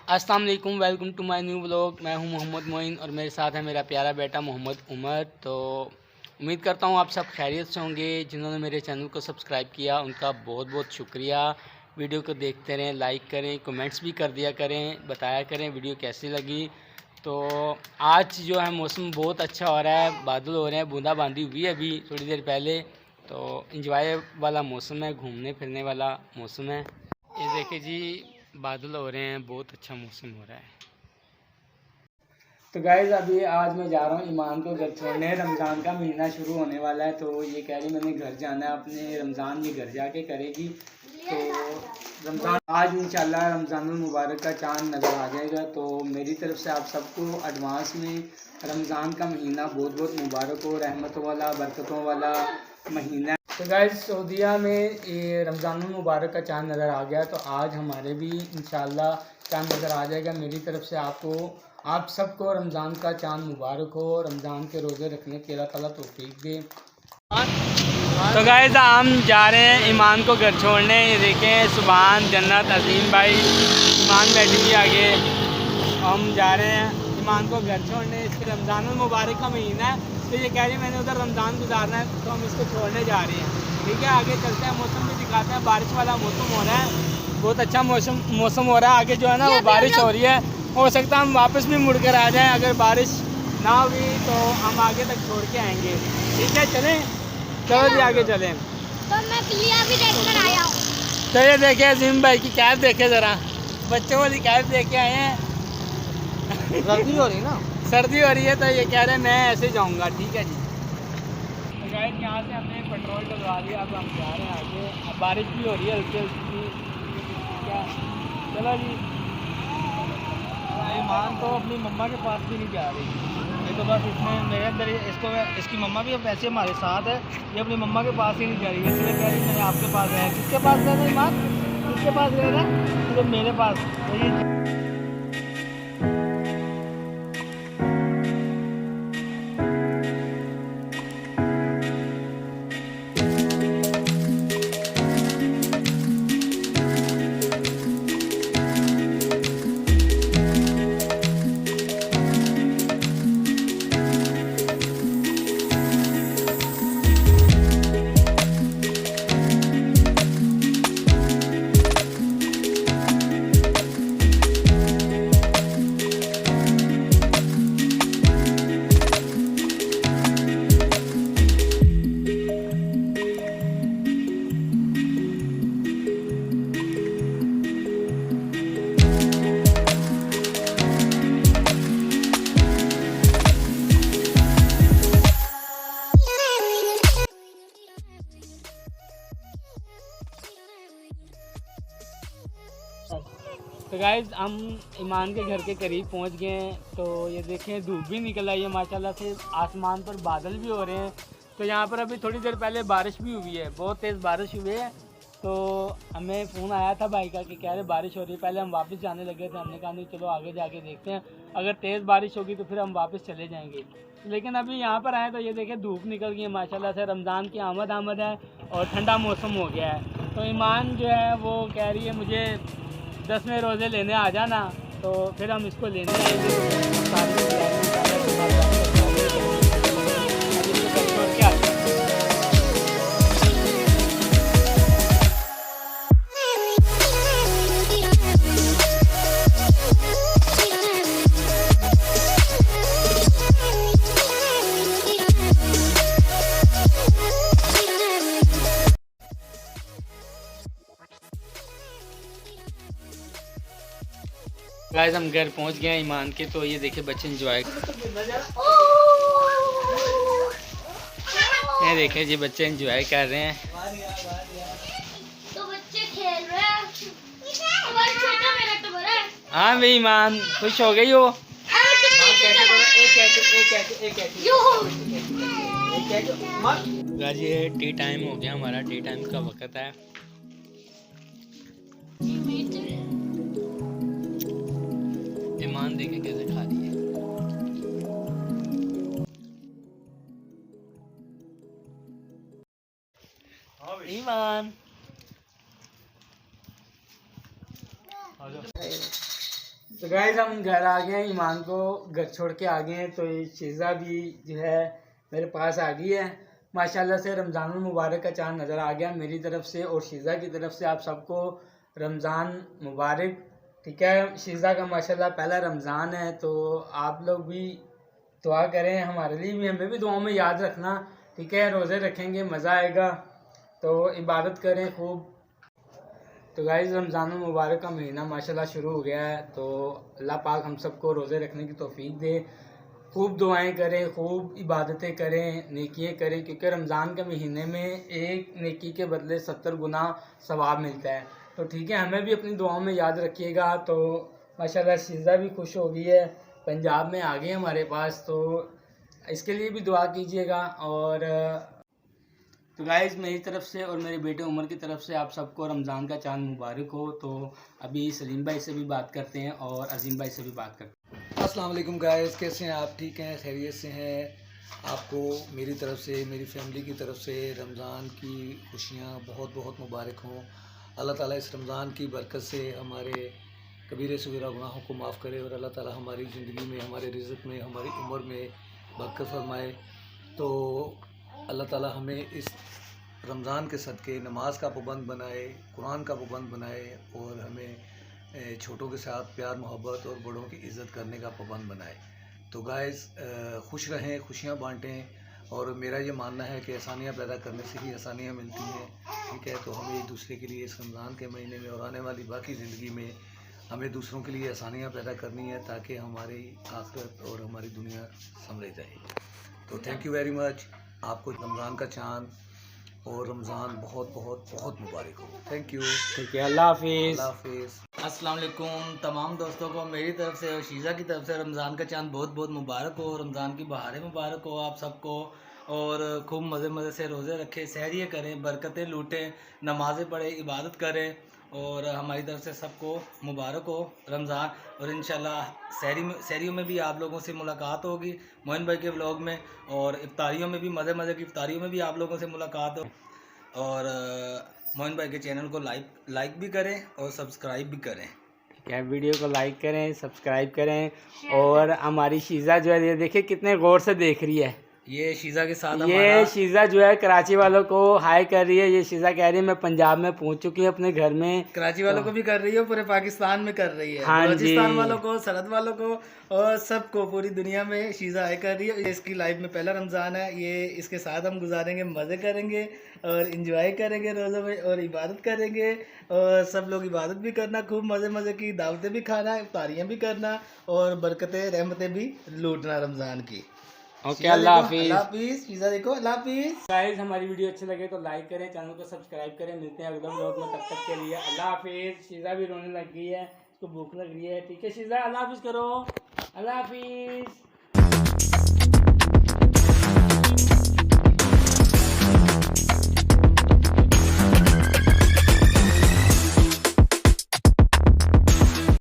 अस्सलाम वालेकुम, welcome to my new vlog. मैं हूं मोहम्मद मोइन और मेरे साथ है मेरा प्यारा बेटा मोहम्मद उमर। तो उम्मीद करता हूं आप सब खैरियत से होंगे। जिन्होंने मेरे चैनल को सब्सक्राइब किया उनका बहुत बहुत शुक्रिया। वीडियो को देखते रहें, लाइक करें, कमेंट्स भी कर दिया करें, बताया करें वीडियो कैसी लगी। तो आज जो है मौसम बहुत अच्छा हो रहा है, बादल हो रहे हैं, बूंदाबांदी हुई है अभी थोड़ी देर पहले। तो इंजॉय वाला मौसम है, घूमने फिरने वाला मौसम है। ये देखिए जी, बादल हो रहे हैं, बहुत अच्छा मौसम हो रहा है। तो गाइज़ अभी आज मैं जा रहा हूँ ईमान को घर छोड़ने। रमज़ान का महीना शुरू होने वाला है, तो ये कह रही मैंने घर जाना है, अपने रमज़ान में घर जाके करेगी। तो रमज़ान आज इंशाल्लाह रमज़ानुल मुबारक का चाँद नज़र आ जाएगा। तो मेरी तरफ से आप सबको एडवांस में रमज़ान का महीना बहुत बहुत मुबारक हो, रहमतों वाला बरकतों वाला महीना। तो गाइस सऊदीया में ये रमज़ानुल मुबारक का चाँद नज़र आ गया, तो आज हमारे भी इंशाल्लाह चाँद नज़र आ जाएगा। मेरी तरफ से आप सबको रमज़ान का चाँद मुबारक हो, रमज़ान के रोज़े रखने की अल्लाह ताला तौफीक दे। तो गाइस हम जा रहे हैं ईमान को घर छोड़ने। ये देखें सुभान, जन्नत, अजीम भाई, ईमान बैठी हुई आगे। हम जा रहे हैं ईमान को घर छोड़ने। इसके रमज़ानुल मुबारक का महीना है, तो ये कह रही मैंने उधर रमज़ान गुजारना है, तो हम इसको छोड़ने जा रहे हैं। ठीक है, आगे चलते हैं, मौसम भी दिखाते हैं। बारिश वाला मौसम हो रहा है, बहुत अच्छा मौसम हो रहा है। आगे जो है ना वो बारिश हो रही है, हो सकता है हम वापस भी मुड़ कर आ जाएँ। अगर बारिश ना हुई तो हम आगे तक छोड़ के आएंगे। ठीक है, चलें, चलो जी आगे चलें। तो मैं पिलिया भी देख कर आया हूँ। तो ये देखे अजीम भाई की कैब देखे ज़रा, बच्चों वाली कैब देख के आए हैं। सर्दी हो रही ना, सर्दी हो रही है, तो ये कह रहे हैं मैं ऐसे जाऊंगा। ठीक है जी। तो गाइस यहाँ से हमने पेट्रोल डलवा दिया, अब हम जा रहे हैं आगे। अब बारिश भी हो रही है हल्की हल्की। क्या, चलो जी। ईमान तो अपनी मम्मा के पास भी नहीं जा रही। ये तो बस इसमें मेरे अंदर इसकी मम्मा भी अब वैसे हमारे साथ है, ये अपनी मम्मा के पास ही नहीं जा रही है। इसलिए कह रही मैंने आपके पास रहना। किसके पास रहना ईमान? किसके पास रहना? सिर्फ मेरे पास। तो ये तो गाइज हम ईमान के घर के करीब पहुंच गए हैं। तो ये देखें धूप भी निकल आई है माशाल्लाह से, आसमान पर बादल भी हो रहे हैं। तो यहाँ पर अभी थोड़ी देर पहले बारिश भी हुई है, बहुत तेज़ बारिश हुई है। तो हमें फ़ोन आया था भाई का कि कह रहे बारिश हो रही है। पहले हम वापस जाने लगे थे, हमने कहा नहीं चलो आगे जाके देखते हैं, अगर तेज़ बारिश होगी तो फिर हम वापस चले जाएंगे। लेकिन अभी यहाँ पर आए तो ये देखें धूप निकल गई है माशाल्लाह से, रमज़ान की आमद है और ठंडा मौसम हो गया है। तो ईमान जो है वो कह रही है मुझे 10वें रोज़े लेने आ जाना, तो फिर हम इसको लेने आएंगे। गाइस हम घर पहुंच गए ईमान के। तो ये देखिए बच्चे एंजॉय, ये देखिए जी बच्चे एंजॉय कर रहे हैं। तो बच्चे खेल रहे हैं। हमारा छोटा मेरा तो बड़ा है। हाँ भाई ईमान खुश हो गई हो? गाइस ये टी टाइम हो गया हमारा, टी टाइम का वक्त है। ईमान देखे कैसे खा रही है। ईमान तो गाइस हम घर आ गए हैं, ईमान को घर छोड़ के आ गए हैं। तो ये शीज़ा भी जो है मेरे पास आ गई है। माशाल्लाह से रमज़ान मुबारक का चाँद नज़र आ गया मेरी तरफ से और शीज़ा की तरफ से। आप सबको रमज़ान मुबारक। ठीक है, शीज़ा का माशाल्लाह पहला रमज़ान है, तो आप लोग भी दुआ करें हमारे लिए भी, हमें भी दुआओं में याद रखना। ठीक है, रोज़े रखेंगे, मज़ा आएगा, तो इबादत करें खूब। तो गाइस रमज़ान मुबारक का महीना माशाल्लाह शुरू हो गया है, तो अल्लाह पाक हम सबको रोज़े रखने की तौफीक दे। खूब दुआएं करें, खूब इबादतें करें, नेकियां करें, क्योंकि रमज़ान के महीने में एक नेकी के बदले 70 गुना सवाब मिलता है। तो ठीक है, हमें भी अपनी दुआओं में याद रखिएगा। तो माशाल्लाह शीज़ा भी खुश हो गई है, पंजाब में आ गए हमारे पास, तो इसके लिए भी दुआ कीजिएगा। और तो गाइज़ मेरी तरफ से और मेरे बेटे उमर की तरफ से आप सबको रमज़ान का चाँद मुबारक हो। तो अभी सलीम भाई से भी बात करते हैं और अजीम भाई से भी बात करते हैं। अस्सलाम वालेकुम गाइस, कैसे हैं आप? ठीक हैं, खैरियत से हैं? आपको मेरी तरफ से, मेरी फैमिली की तरफ से रमज़ान की खुशियाँ बहुत बहुत मुबारक हों। अल्लाह ताला इस रमज़ान की बरकत से हमारे कबीरे सगीरा गुनाहों को माफ़ करे और अल्लाह ताला हमारी ज़िंदगी में, हमारे रिज़्क़ में, हमारी उम्र में बरकत फरमाए। तो अल्लाह ताला हमें इस रमज़ान के सदक़े नमाज का पाबंद बनाए, कुरान का पाबंद बनाए और हमें छोटों के साथ प्यार मोहब्बत और बड़ों की इज़्ज़त करने का पाबंद बनाए। तो गाइस खुश रहें, खुशियाँ बांटें। और मेरा ये मानना है कि आसानियाँ पैदा करने से ही आसानियाँ मिलती हैं। ठीक है, तो हमें एक दूसरे के लिए इस रमज़ान के महीने में और आने वाली बाकी ज़िंदगी में हमें दूसरों के लिए आसानियाँ पैदा करनी है, ताकि हमारी आखिरत और हमारी दुनिया संभल जाए। तो थैंक यू वेरी मच। आपको रमज़ान का चाँद और रमज़ान बहुत बहुत बहुत मुबारक हो। Thank you. ठीक है, अल्लाह हाफिज़। अल्लाह हाफिज़। अस्सलाम वालेकुम तमाम दोस्तों को मेरी तरफ से और शीज़ा की तरफ से रमज़ान का चाँद बहुत बहुत मुबारक हो। रमज़ान की बहारें मुबारक हो आप सबको, और खूब मज़े मज़े से रोज़े रखें, सहरियाँ करें, बरकतें लूटें, नमाज़ें पढ़ें, इबादत करें। और हमारी तरफ से सबको मुबारक हो रमज़ान। और इंशाल्लाह सहरियों में भी आप लोगों से मुलाकात होगी मोइन भाई के व्लॉग में, और इफ्तारियों में भी मज़े मज़े की इफ्तारियों में भी आप लोगों से मुलाकात हो। और मोइन भाई के चैनल को लाइक भी करें और सब्सक्राइब भी करें। ठीक है, वीडियो को लाइक करें, सब्सक्राइब करें। और हमारी शीज़ा जो है ये देखिए कितने गौर से देख रही है। ये शीज़ा के साथ ये शीज़ा जो है कराची वालों को हाय कर रही है। ये शीज़ा कह रही है मैं पंजाब में पहुंच चुकी हूँ अपने घर में। कराची वालों को भी कर रही है, पूरे पाकिस्तान में कर रही है, हाँ बलूचिस्तान वालों को, सरहद वालों को और सबको, पूरी दुनिया में शीज़ा हाय कर रही है। इसकी लाइफ में पहला रमज़ान है, ये इसके साथ हम गुजारेंगे, मज़े करेंगे और इंजॉय करेंगे रोज़ों में, और इबादत करेंगे। और सब लोग इबादत भी करना, खूब मज़े मज़े की दावतें भी खाना, इफ्तारियाँ भी करना और बरकतें रहमतें भी लूटना रमज़ान की। ओके, अल्लाह हाफिज़। अल्लाह हाफिज़। शीज़ा देखो, अल्लाह हाफिज़। गाइस हमारी वीडियो अच्छी लगे तो लाइक करें, चैनल को सब्सक्राइब करें। मिलते हैं अगले व्लॉग में, तब तक के लिए अल्लाह हाफिज़। शीज़ा भी रोने लग गई है, उसको भूख लग रही है। ठीक है शीज़ा, अल्लाह हाफिज़ करो। अल्लाह हाफिज़।